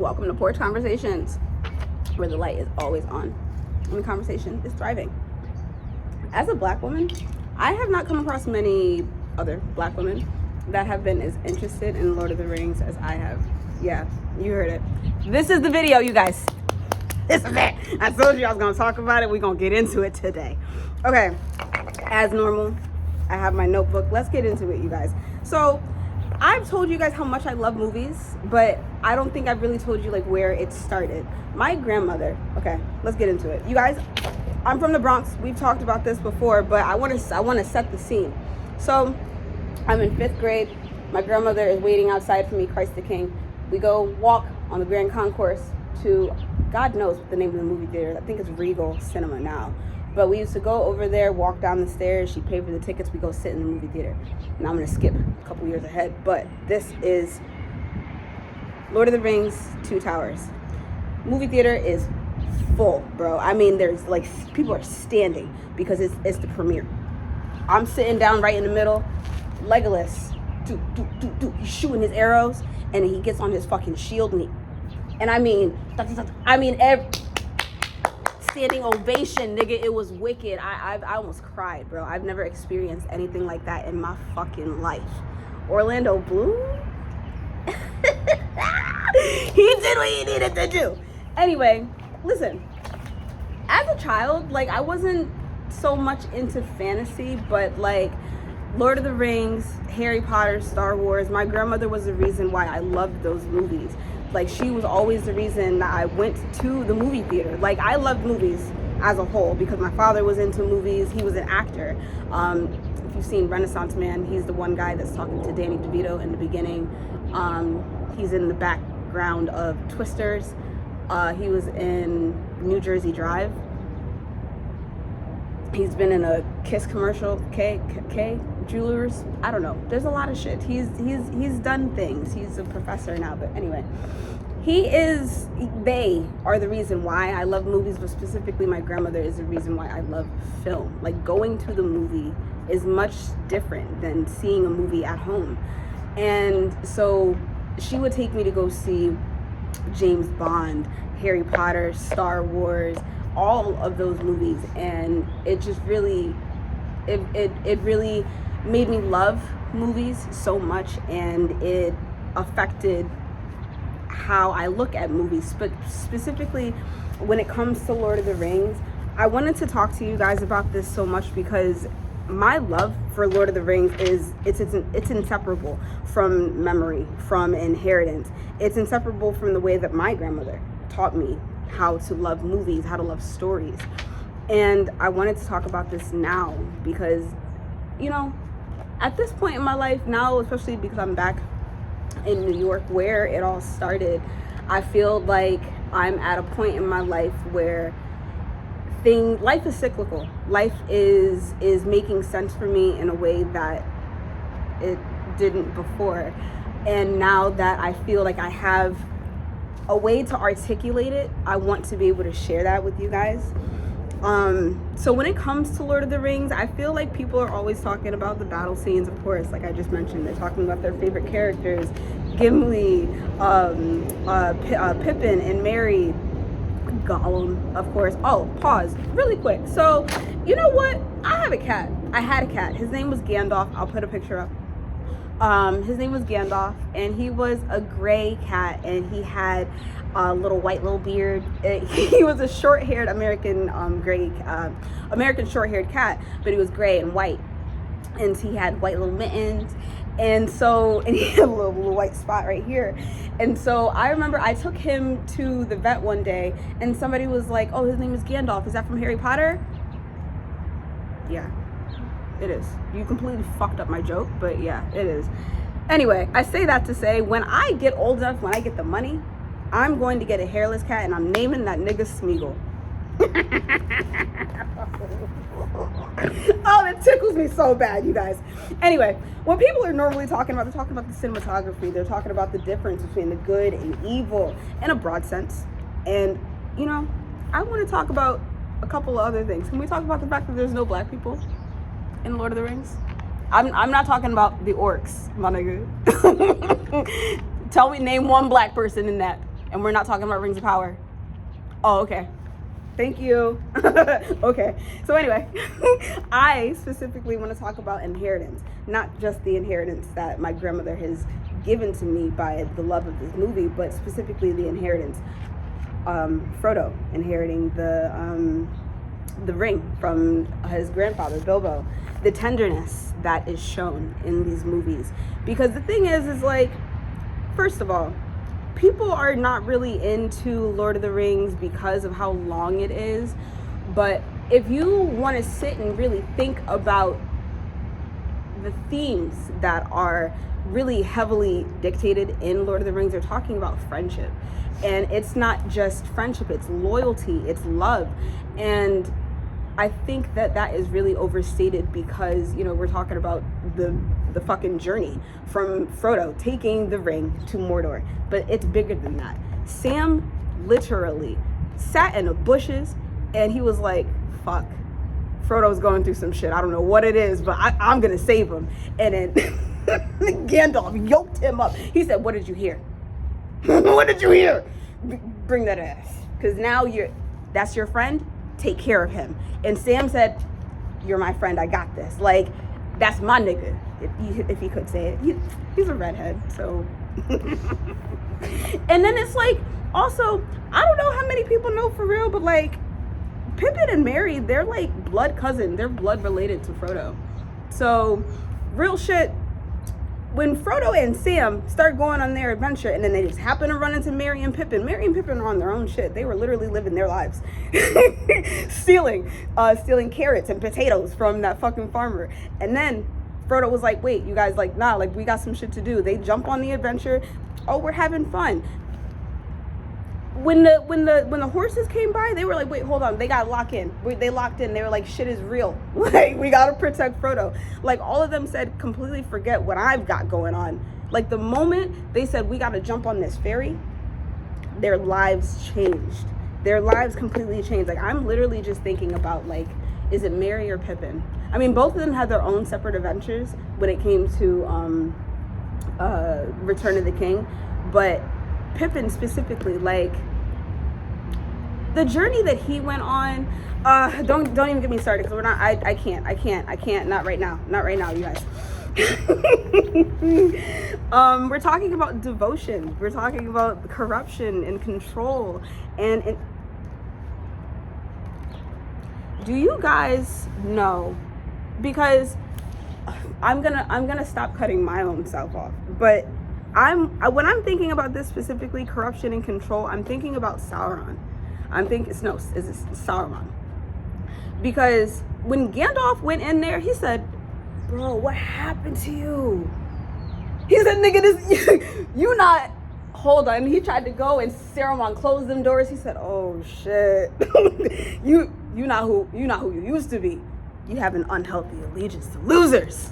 Welcome to Porch Conversations, where the light is always on and the conversation is thriving. As a black woman, I have not come across many other black women that have been as interested in Lord of the Rings as I have. Yeah, you heard it. This is the video, you guys. This is it. I told you I was going to talk about it. We're going to get into it today. Okay, as normal, I have my notebook. Let's get into it, you guys. So I've told you guys how much I love movies, but I don't think I've really told you like where it started. My grandmother, okay, let's get into it. You guys, I'm from the Bronx. We've talked about this before, but I want to set the scene. So I'm in 5th grade. My grandmother is waiting outside for me, Christ the King. We go walk on the Grand Concourse to, God knows what the name of the movie theater. I think it's Regal Cinema now. But we used to go over there, walk down the stairs. She paid for the tickets. We go sit in the movie theater. Now I'm going to skip a couple years ahead. But this is Lord of the Rings, Two Towers. Movie theater is full, bro. I mean, there's like, people are standing because it's the premiere. I'm sitting down right in the middle. Legolas, he's shooting his arrows. And he gets on his fucking shield. And I mean, standing ovation, nigga. It was wicked. I almost cried, bro. I've never experienced anything like that in my fucking life. Orlando Bloom, he did what he needed to do. Anyway, listen. As a child, like, I wasn't so much into fantasy, but like Lord of the Rings, Harry Potter, Star Wars. My grandmother was the reason why I loved those movies. Like, she was always the reason that I went to the movie theater. Like, I loved movies as a whole because my father was into movies. He was an actor. If you've seen Renaissance Man, he's the one guy that's talking to Danny DeVito in the beginning. He's in the background of Twisters. He was in New Jersey Drive. He's been in a Kiss commercial, K Jewelers. I don't know. There's a lot of shit. He's done things. He's a professor now, but anyway. They are the reason why I love movies, but specifically my grandmother is the reason why I love film. Like, going to the movie is much different than seeing a movie at home. And so she would take me to go see James Bond, Harry Potter, Star Wars, all of those movies, and it just really it really made me love movies so much, and it affected how I look at movies. But specifically when it comes to Lord of the Rings, I wanted to talk to you guys about this so much because my love for Lord of the Rings is it's inseparable from memory, from inheritance. It's inseparable from the way that my grandmother taught me how to love movies, how to love stories. And I wanted to talk about this now because, you know, at this point in my life now, especially because I'm back in New York where it all started, I feel like I'm at a point in my life where life is cyclical. Life is making sense for me in a way that it didn't before. And now that I feel like I have a way to articulate it, I want to be able to share that with you guys. So when it comes to Lord of the Rings, I feel like people are always talking about the battle scenes, of course, like I just mentioned. They're talking about their favorite characters, Gimli, Pippin and Merry, Gollum, of course. Oh, pause, really quick. So, you know what? I had a cat. His name was Gandalf. I'll put a picture up. His name was Gandalf, and he was a gray cat, and he had a little beard. He was a short-haired American short-haired cat, but he was gray and white, and he had white little mittens, and he had a little white spot right here. And so I remember I took him to the vet one day, and somebody was like, "Oh, his name is Gandalf. Is that from Harry Potter?" Yeah. It is. You completely fucked up my joke, but yeah, it is. Anyway, I say that to say, when I get old enough, when I get the money, I'm going to get a hairless cat, and I'm naming that nigga Smeagol. Oh, it tickles me so bad, you guys. Anyway, when people are normally talking about, they're talking about the cinematography, they're talking about the difference between the good and evil in a broad sense. And, you know, I want to talk about a couple of other things. Can we talk about the fact that there's no black people in Lord of the Rings? I'm not talking about the orcs, my nigga. Name one black person in that. And we're not talking about rings of power. Oh, okay. Thank you. Okay. So anyway, I specifically want to talk about inheritance, not just the inheritance that my grandmother has given to me by the love of this movie, but specifically the inheritance. Frodo inheriting the ring from his grandfather Bilbo, the tenderness that is shown in these movies. Because the thing is like, first of all, people are not really into Lord of the Rings because of how long it is. But if you want to sit and really think about the themes that are really heavily dictated in Lord of the Rings, they're talking about friendship. And it's not just friendship, it's loyalty, it's love. And I think that is really overstated because, you know, we're talking about the fucking journey from Frodo taking the ring to Mordor. But it's bigger than that. Sam literally sat in the bushes and he was like, fuck, Frodo's going through some shit. I don't know what it is, but I'm going to save him. And then Gandalf yoked him up. He said, what did you hear? What did you hear? Bring that ass. Because now that's your friend. Take care of him. And Sam said, you're my friend. I got this. Like, that's my nigga. If he could say it. He's a redhead. So. And then it's like, also, I don't know how many people know for real, but like, Pippin and Merry, they're like blood cousin. They're blood related to Frodo. So, real shit. When Frodo and Sam start going on their adventure and then they just happen to run into Merry and Pippin are on their own shit. They were literally living their lives. stealing carrots and potatoes from that fucking farmer. And then Frodo was like, wait, you guys, like, nah, like, we got some shit to do. They jump on the adventure. Oh, we're having fun. When the horses came by, they were like, wait, hold on, they got locked in. They locked in. They were like, shit is real. Like, we gotta protect Frodo. Like, all of them said, completely forget what I've got going on. Like, the moment they said, we gotta jump on this ferry, their lives changed. Their lives completely changed. Like, I'm literally just thinking about, like, is it Merry or Pippin? I mean, both of them had their own separate adventures when it came to Return of the King. But Pippin specifically, like, the journey that he went on, don't even get me started, because I can't, not right now, you guys. We're talking about devotion, we're talking about corruption and control, and do you guys know, because I'm gonna stop cutting my own self off, but when I'm thinking about this specifically, corruption and control, I'm thinking about Sauron. It's Sauron. Because when Gandalf went in there, he said, bro, what happened to you? He said, nigga, this, you not, hold on. He tried to go and Saruman closed them doors. He said, oh shit. you not who you used to be. You have an unhealthy allegiance to losers.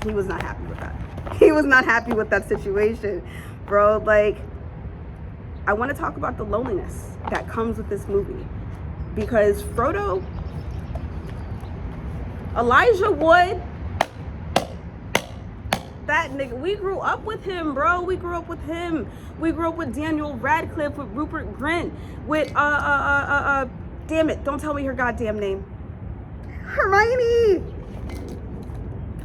He was not happy with that. He was not happy with that situation, bro. Like, I want to talk about the loneliness that comes with this movie, because Frodo, Elijah Wood, that nigga, we grew up with him, bro. We grew up with him. We grew up with Daniel Radcliffe, with Rupert Grint, with damn it, don't tell me her goddamn name. Hermione.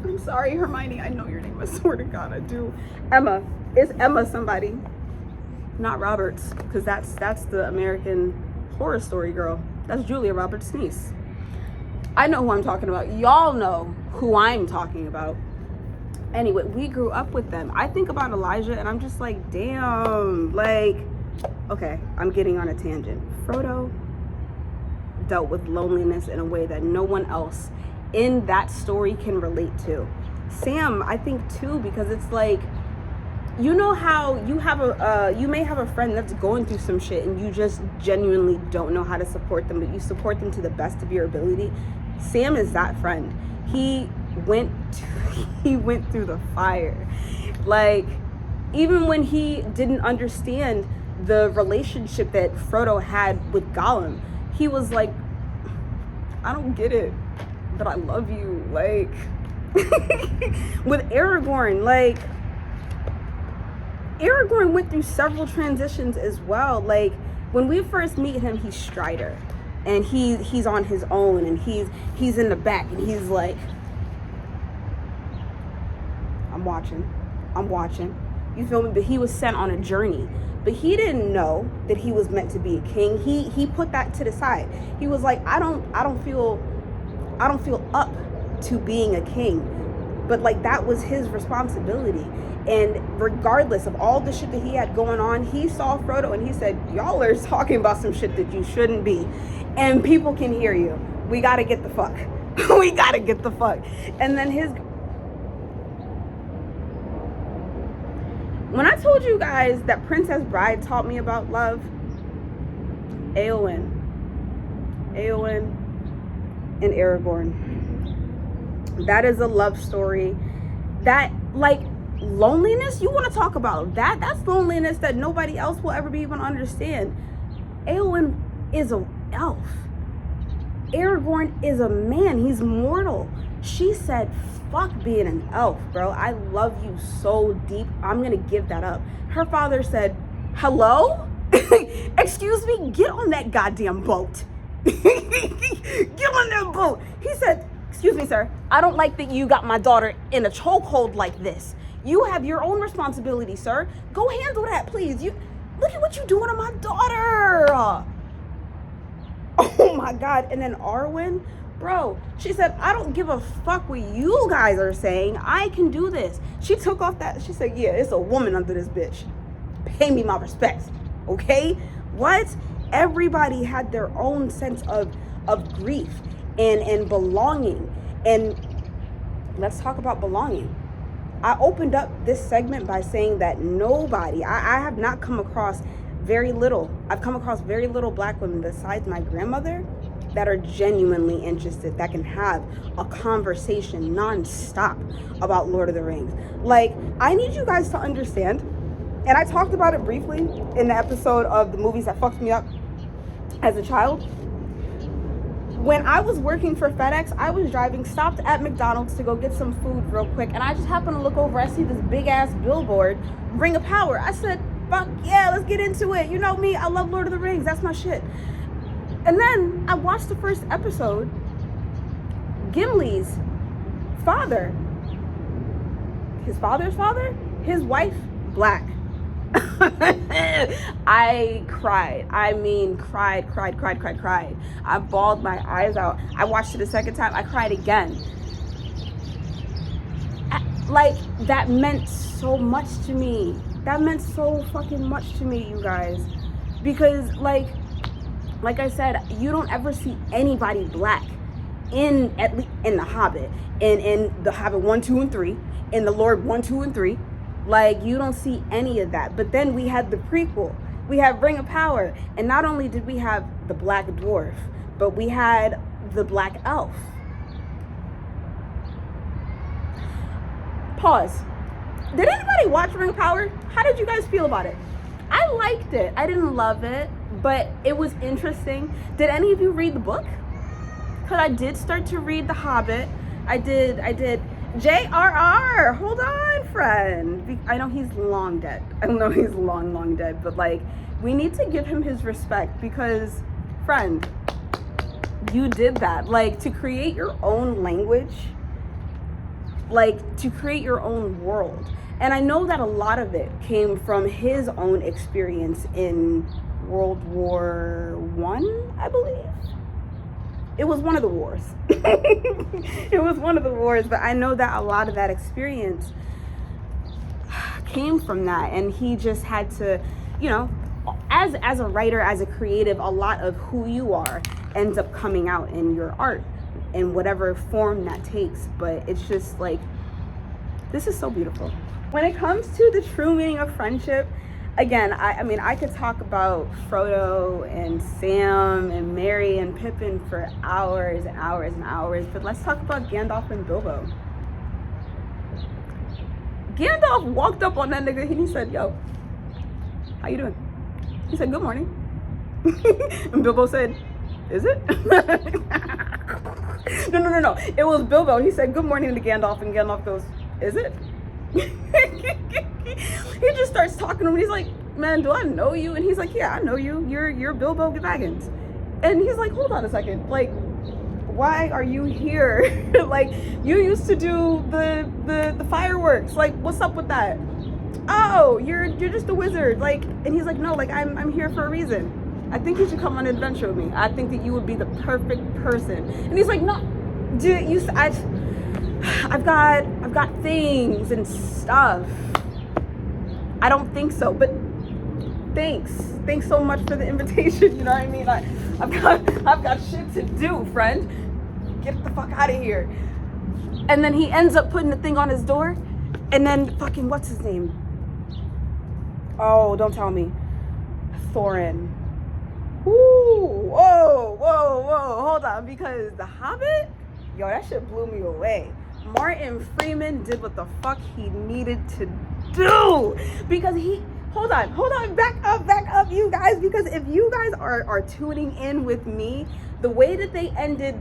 I'm sorry, Hermione. I know your name. I swear to God, I do. Emma. It's Emma somebody. Not Roberts, because that's the American Horror Story girl. That's Julia Roberts' niece. I know who I'm talking about. Y'all know who I'm talking about. Anyway, we grew up with them. I think about Elijah and I'm just like, damn, like, okay, I'm getting on a tangent. Frodo dealt with loneliness in a way that no one else in that story can relate to. Sam, I think too, because it's like, you know how you may have a friend that's going through some shit and you just genuinely don't know how to support them, but you support them to the best of your ability. Sam is that friend. He went through the fire. Like, even when he didn't understand the relationship that Frodo had with Gollum, he was like, I don't get it, but I love you. Like, with Aragorn, like, Aragorn went through several transitions as well. Like, when we first meet him, he's Strider, and he's on his own, and he's in the back, and he's like, I'm watching. You feel me? But he was sent on a journey. But he didn't know that he was meant to be a king. He put that to the side. He was like, I don't feel up to being a king. But like, that was his responsibility. And regardless of all the shit that he had going on, he saw Frodo and he said, y'all are talking about some shit that you shouldn't be. And people can hear you. We gotta get the fuck. We gotta get the fuck. And then when I told you guys that Princess Bride taught me about love, Éowyn and Aragorn. That is a love story. That, like, loneliness, you want to talk about that's loneliness that nobody else will ever be able to understand. Éowyn is an elf. Aragorn is a man. He's mortal. She said, fuck being an elf, bro. I love you so deep. I'm gonna give that up. Her father said, hello? Excuse me, get on that goddamn boat. Get on that boat. He said, excuse me, sir, I don't like that you got my daughter in a chokehold like this. You have your own responsibility, sir. Go handle that, please. Look at what you're doing to my daughter. Oh my God. And then Arwen, bro, she said, I don't give a fuck what you guys are saying. I can do this. She took off that. She said, yeah, it's a woman under this bitch. Pay me my respects. Okay? What? Everybody had their own sense of grief and belonging. And let's talk about belonging. I opened up this segment by saying that nobody, I have not come across very little. I've come across very little Black women besides my grandmother that are genuinely interested, that can have a conversation nonstop about Lord of the Rings. Like, I need you guys to understand, and I talked about it briefly in the episode of the movies that fucked me up as a child. When I was working for FedEx, I was driving, stopped at McDonald's to go get some food real quick, and I just happened to look over. I see this big ass billboard, Ring of Power. I said, fuck yeah, let's get into it. You know me, I love Lord of the Rings. That's my shit. And then I watched the first episode. Gimli's father, his father's father, his wife, Black. I cried. I mean, cried. I bawled my eyes out. I watched it a second time. I cried again. Like, that meant so much to me. That meant so fucking much to me, you guys. Because, like I said, you don't ever see anybody Black in The Hobbit, in The Hobbit 1, 2, and 3, in The Lord 1, 2, and 3. Like, you don't see any of that. But then we had the prequel. We had Ring of Power. And not only did we have the Black Dwarf, but we had the Black Elf. Pause. Did anybody watch Ring of Power? How did you guys feel about it? I liked it. I didn't love it, but it was interesting. Did any of you read the book? Because I did start to read The Hobbit. I did. J.R.R. Hold on, friend. I know he's long dead. I know he's long dead. But, like, we need to give him his respect because, friend, you did that. Like, to create your own language, like, to create your own world. And I know that a lot of it came from his own experience in World War I believe. It was one of the wars. It was one of the wars, but I know that a lot of that experience came from that, and he just had to, you know, as a writer, as a creative, a lot of who you are ends up coming out in your art in whatever form that takes. But it's just like, this is so beautiful. When it comes to the true meaning of friendship, again, I mean, I could talk about Frodo and Sam and Merry and Pippin for hours and hours and hours, but let's talk about Gandalf and Bilbo. Gandalf walked up on that nigga and he said, yo, how you doing? He said, good morning. And Bilbo said, is it? No. It was Bilbo. He said, good morning to Gandalf, and Gandalf goes, is it? he just starts talking to him. He's like, man, do I know you? And he's like, yeah, I know you. You're Bilbo Baggins. And he's like, hold on a second. Like, why are you here? Like, you used to do the fireworks. Like, what's up with that? Oh, you're just a wizard. Like, and he's like, no, like I'm here for a reason. I think you should come on an adventure with me. I think that you would be the perfect person. And he's like, no, dude, I've got things and stuff. I don't think so, but thanks so much for the invitation. You know what I mean? I've got shit to do, friend. Get the fuck out of here. And then he ends up putting the thing on his door, and then fucking what's his name? Oh, don't tell me. Thorin. Ooh, whoa, hold on, because The Hobbit, yo, that shit blew me away. Martin Freeman did what the fuck he needed to do, because hold on, back up, you guys, because if you guys are tuning in with me, the way that they ended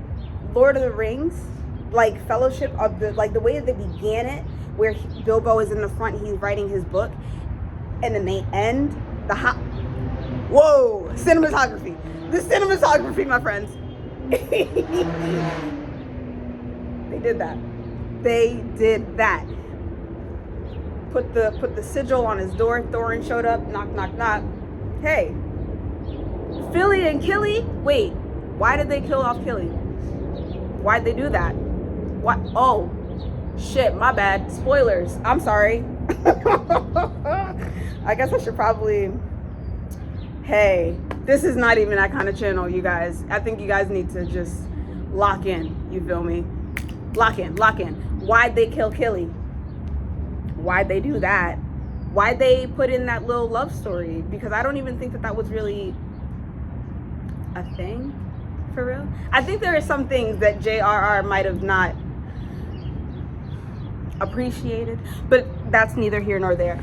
Lord of the Rings, like Fellowship of the, like the way that they began it, where Bilbo is in the front, he's writing his book, and then they end whoa, cinematography. The cinematography, my friends. They did that. Put the sigil on his door. Thorin showed up. Knock, knock, knock. Hey, Philly and Killy. Wait, why did they kill off Killy? Why'd they do that? What? Oh, shit, my bad. Spoilers. I'm sorry. I guess I should probably. Hey, this is not even that kind of channel, you guys. I think you guys need to just lock in. You feel me? Lock in. Why'd they kill Killy? Why'd they do that? Why'd they put in that little love story? Because I don't even think that was really a thing, for real. I think there are some things that J.R.R. might have not appreciated, but that's neither here nor there.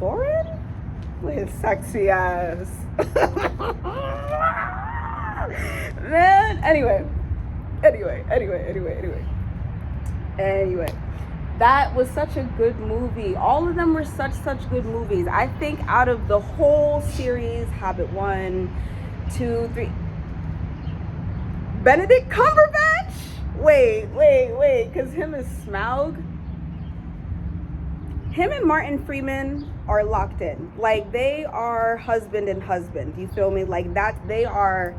Thorin? With his sexy ass. Man, anyway. That was such a good movie. All of them were such good movies. I think out of the whole series, Hobbit 1, 2, 3, Benedict Cumberbatch? Wait, because him and Smaug, him and Martin Freeman are locked in. Like, they are husband and husband. You feel me? Like, that, they are,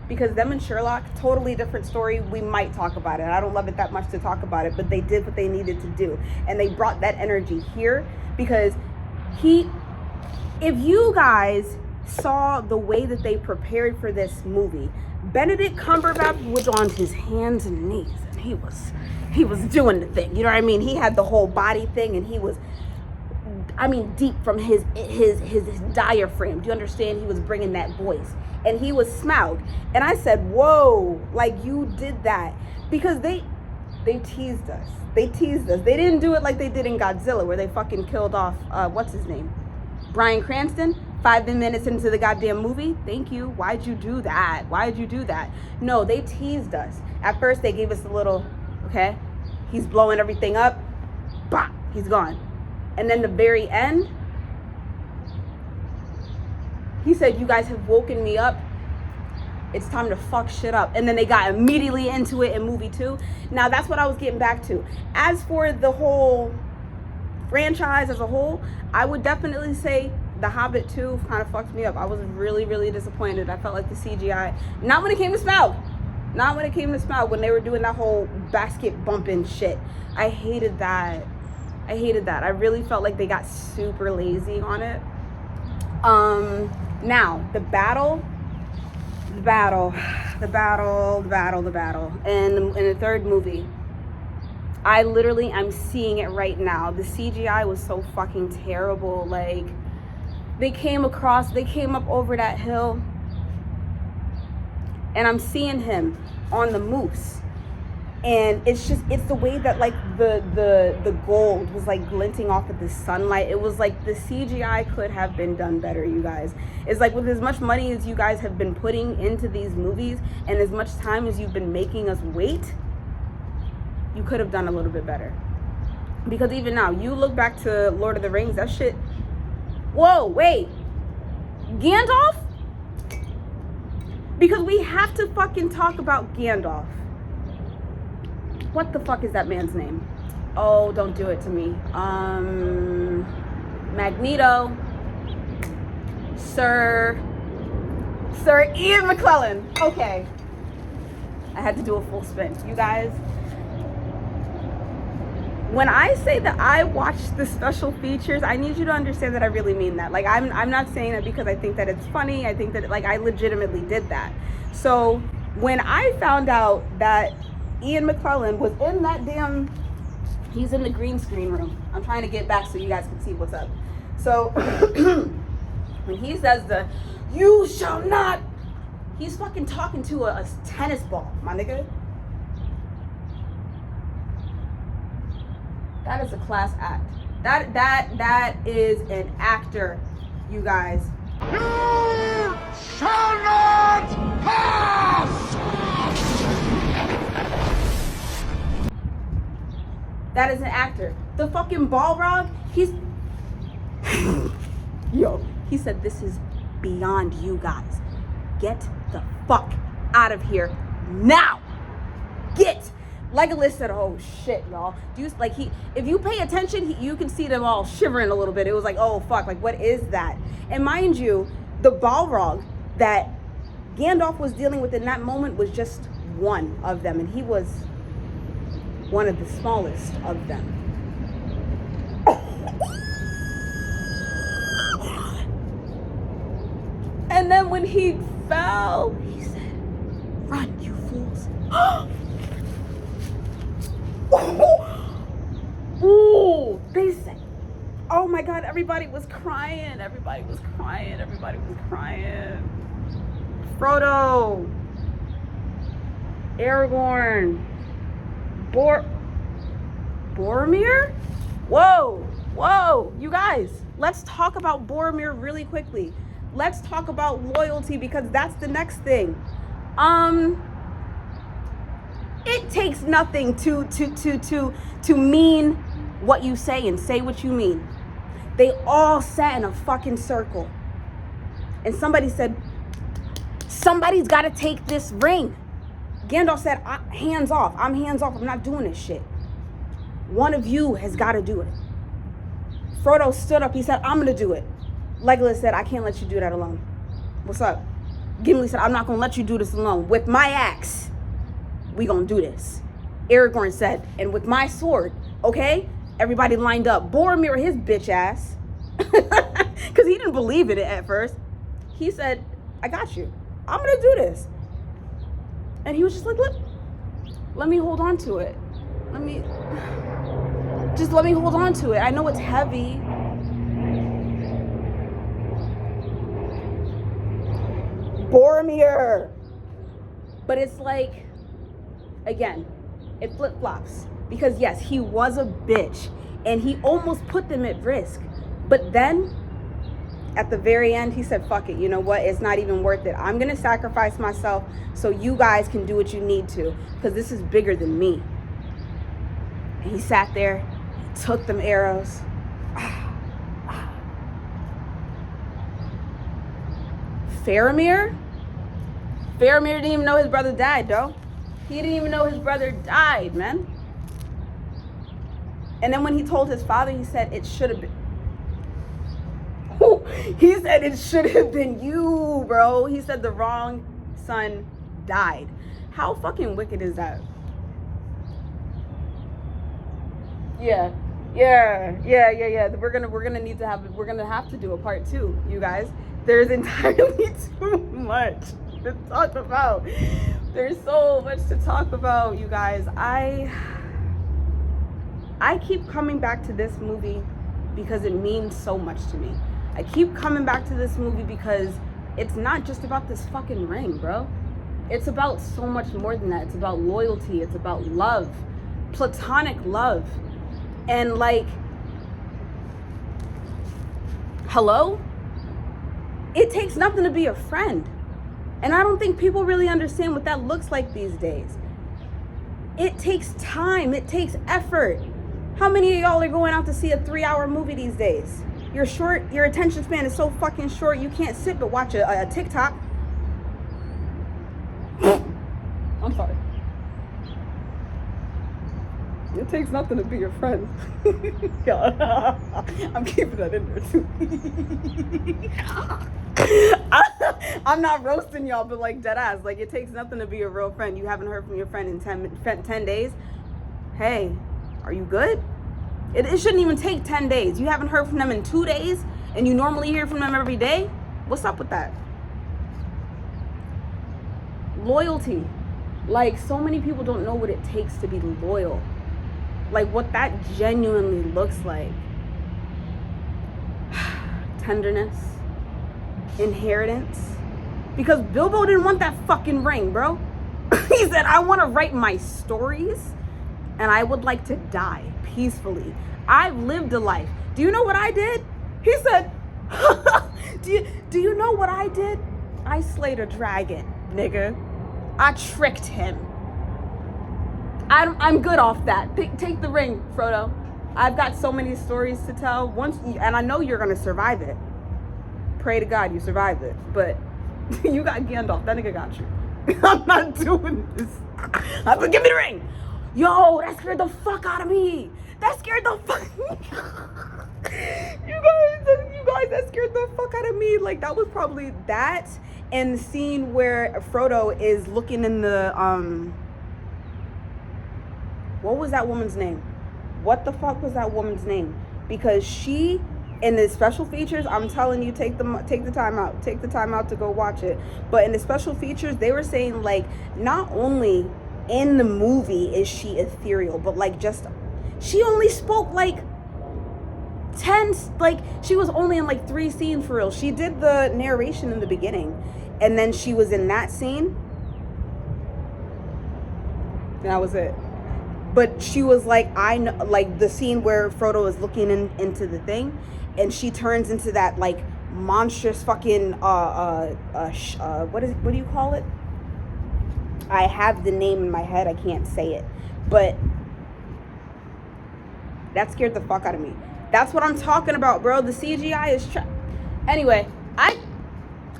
because them and Sherlock, totally different story. We might talk about it. I don't love it that much to talk about it, but they did what they needed to do. And they brought that energy here, because if you guys saw the way that they prepared for this movie, Benedict Cumberbatch was on his hands and knees, and he was doing the thing. You know what I mean? He had the whole body thing, and he was, I mean, deep from his diaphragm. Do you understand? He was bringing that voice, and he was Smaug. And I said, whoa, like, you did that, because they teased us. They didn't do it like they did in Godzilla, where they fucking killed off what's his name, Bryan Cranston. 5 minutes into the goddamn movie. Thank you. Why'd you do that? No, they teased us. At first, they gave us a little, okay, he's blowing everything up. Bah, he's gone. And then the very end, he said, you guys have woken me up. It's time to fuck shit up. And then they got immediately into it in movie 2. Now, that's what I was getting back to. As for the whole franchise as a whole, I would definitely say The Hobbit 2 kind of fucked me up. I was really disappointed. I felt like the CGI, not when it came to Smaug, when they were doing that whole basket bumping shit. I hated that. I really felt like they got super lazy on it. Now the battle in the third movie, I literally am seeing it right now. The CGI was so fucking terrible. Like, they came up over that hill, and I'm seeing him on the moose, and it's the way that, like, the gold was like glinting off of the sunlight. It was like the CGI could have been done better, you guys. It's like, with as much money as you guys have been putting into these movies, and as much time as you've been making us wait, you could have done a little bit better. Because even now, you look back to Lord of the Rings, that shit. Whoa, wait. Gandalf? Because we have to fucking talk about Gandalf. What the fuck is that man's name? Oh, don't do it to me. Magneto. Sir Ian McKellen. Okay. I had to do a full spin. You guys, when I say that I watched the special features, I need you to understand that I really mean that. Like, I'm not saying that because I think that it's funny. I think that, like, I legitimately did that. So when I found out that Ian McKellen was in that damn, he's in the green screen room. I'm trying to get back so you guys can see what's up. So when he says you shall not, he's fucking talking to a tennis ball, my nigga. That is a class act. That is an actor, you guys. You shall not pass! That is an actor. The fucking Balrog, he's yo, he said, this is beyond you guys. Get the fuck out of here now. Get. Legolas said, oh shit, y'all. Do you, like, if you pay attention, you can see them all shivering a little bit. It was like, oh fuck, like, what is that? And mind you, the Balrog that Gandalf was dealing with in that moment was just one of them, and he was one of the smallest of them. And then when he fell, he said, run, you fools. Ooh, they said, oh my God, everybody was crying. Everybody was crying. Everybody was crying. Frodo, Aragorn, Boromir? Whoa, you guys, let's talk about Boromir really quickly. Let's talk about loyalty, because that's the next thing. It takes nothing to mean what you say and say what you mean. They all sat in a fucking circle. And somebody said, somebody's got to take this ring. Gandalf said, hands off. I'm hands off. I'm not doing this shit. One of you has got to do it. Frodo stood up. He said, I'm going to do it. Legolas said, I can't let you do that alone. What's up? Gimli said, I'm not going to let you do this alone. With my axe, we going to do this. Aragorn said, and with my sword, okay? Everybody lined up. Boromir, his bitch ass, because he didn't believe in it at first. He said, I got you. I'm going to do this. And he was just like, let me hold on to it. Let me hold on to it. I know it's heavy. Boromir. But it's like, again, it flip-flops. Because yes, he was a bitch and he almost put them at risk. But then at the very end, he said, fuck it. You know what? It's not even worth it. I'm going to sacrifice myself so you guys can do what you need to, because this is bigger than me. And he sat there, took them arrows. Faramir didn't even know his brother died, though. He didn't even know his brother died, man. And then when he told his father, he said, it should have been. He said, it should have been you, bro. He said the wrong son died. How fucking wicked is that? Yeah. We're gonna have to do a part 2, you guys. There's entirely too much to talk about. There's so much to talk about, you guys. I keep coming back to this movie because it means so much to me. I keep coming back to this movie because it's not just about this fucking ring, bro. It's about so much more than that. It's about loyalty. It's about love, platonic love. And like, hello? It takes nothing to be a friend. And I don't think people really understand what that looks like these days. It takes time. It takes effort. How many of y'all are going out to see a 3-hour movie these days? You're short, your attention span is so fucking short, you can't sit but watch a TikTok. I'm sorry. It takes nothing to be your friend. I'm keeping that in there too. I'm not roasting y'all, but like dead ass. Like, it takes nothing to be a real friend. You haven't heard from your friend in 10 days. Hey, are you good? It shouldn't even take 10 days. You haven't heard from them in 2 days, and you normally hear from them every day? What's up with that? Loyalty. Like, so many people don't know what it takes to be loyal. Like, what that genuinely looks like. Tenderness. Inheritance. Because Bilbo didn't want that fucking ring, bro. He said, I want to write my stories, and I would like to die peacefully. I've lived a life. Do you know what I did? He said, do you know what I did? I slayed a dragon, nigga. I tricked him. I'm good off that. Take the ring, Frodo. I've got so many stories to tell. And I know you're gonna survive it. Pray to God you survive it. But you got Gandalf. That nigga got you. I'm not doing this. Give me the ring. Yo, that scared the fuck out of me. That scared the fuck. You guys, that scared the fuck out of me. Like, that was probably that, and the scene where Frodo is looking in the what was that woman's name? What the fuck was that woman's name? Because she, in the special features, I'm telling you, take the time out. Take the time out to go watch it. But in the special features, they were saying, like, not only in the movie is she ethereal, but like, just, she only spoke like 10, like, she was only in like 3 scenes for real. She did the narration in the beginning, and then she was in that scene. That was it. But she was like, I know, like the scene where Frodo is looking into the thing, and she turns into that like monstrous fucking what do you call it? I have the name in my head, I can't say it, but that scared the fuck out of me. That's what I'm talking about, bro. The CGI is anyway. I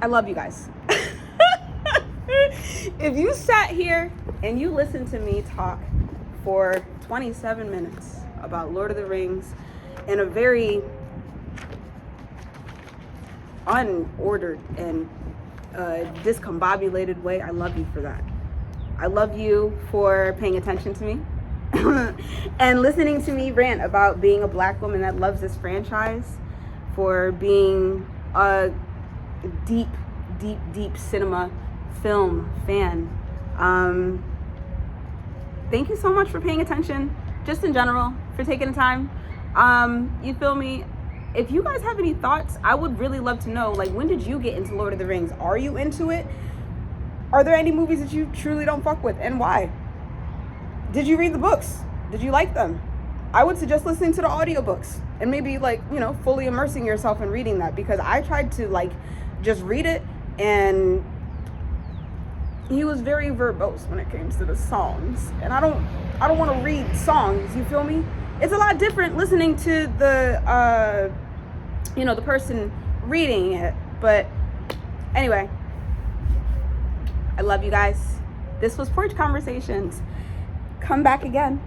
love you guys. If you sat here and you listened to me talk for 27 minutes about Lord of the Rings in a very unordered and discombobulated way, I love you for that. I love you for paying attention to me and listening to me rant about being a black woman that loves this franchise, for being a deep cinema film fan. Thank you so much for paying attention, just in general, for taking the time. You feel me? If you guys have any thoughts, I would really love to know, like, when did you get into Lord of the Rings? Are you into it? Are there any movies that you truly don't fuck with, and why? Did you read the books? Did you like them? I would suggest listening to the audiobooks and maybe, like, you know, fully immersing yourself in reading that, because I tried to, like, just read it, and he was very verbose when it came to the songs, and I don't want to read songs, you feel me? It's a lot different listening to the you know, the person reading it. But anyway, I love you guys. This was Porch Conversations. Come back again.